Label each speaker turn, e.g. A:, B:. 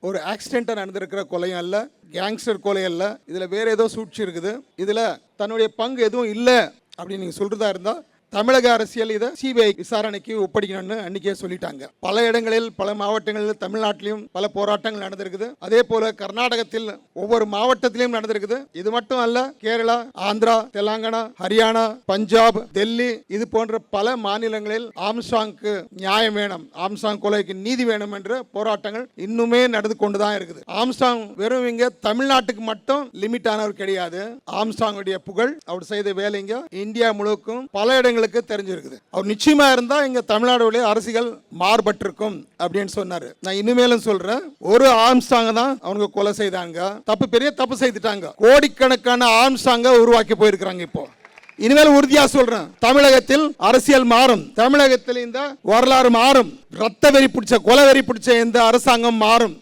A: ஒரு ஆக்சிடென்ட்டாக நடந்திருக்கிற கொலையும் அல்ல, கேங்ஸ்டர் கொலை அல்ல, இதில் வேற ஏதோ சூழ்ச்சி இருக்குது, இதில் தன்னுடைய பங்கு எதுவும் இல்லை அப்படின்னு நீங்கள் சொல்றதா இருந்தால் தமிழக அரசியல் இதை சிபிஐ விசாரணைக்கு ஒப்படைக்கணும்னு அன்னைக்கே சொல்லிட்டாங்க. பல இடங்களில் பல மாவட்டங்களில் தமிழ்நாட்டிலையும் பல போராட்டங்கள் நடந்திருக்குது. அதே போல கர்நாடகத்தில் ஒவ்வொரு மாவட்டத்திலையும் நடந்திருக்குது. இது மட்டும் அல்ல, கேரளா, ஆந்திரா, தெலுங்கானா, ஹரியானா, பஞ்சாப், டெல்லி இது போன்ற பல மாநிலங்களில் ஆம்ஸ்ட்ராங்க்கு நியாயம் வேணும், ஆம்ஸ்ட்ராங் கொலைக்கு நீதி வேணும் என்ற போராட்டங்கள் இன்னுமே நடந்து கொண்டுதான் இருக்குது. ஆம்ஸ்ட்ராங் வெறும் இங்க தமிழ்நாட்டுக்கு மட்டும் லிமிட் ஆனவர் கிடையாது. ஆம்ஸ்ட்ராங்குடைய புகழ், அவர் செய்த வேலைங்க இந்தியா முழுக்கும் பல இடங்கள் தெரிஞ்சிருக்குது. அவர் நிச்சயமா இருந்தா இங்க தமிழ்நாடுடைய அரசியல் மாறுபட்டிருக்கும் அப்படின்னு சொன்னாரு. நான் இனிமேலும் சொல்றேன், ஒரு ஆம்ஸ்ட்ராங் தான் அவங்க கொலை செய்தாங்க, தப்பு பெரிய தப்பு செய்துட்டாங்க. கோடிக்கணக்கான ஆம்ஸ்ட்ராங்க உருவாக்கி போயிருக்கிறாங்க. இப்போ இனிமேல் உறுதியா சொல்றேன், தமிழகத்தில் அரசியல் மாறும், தமிழகத்தில் இந்த வரலாறு மாறும், ரத்த வெறி பிடிச்ச கொலை வெறி பிடிச்ச இந்த அரசாங்கம் மாறும்.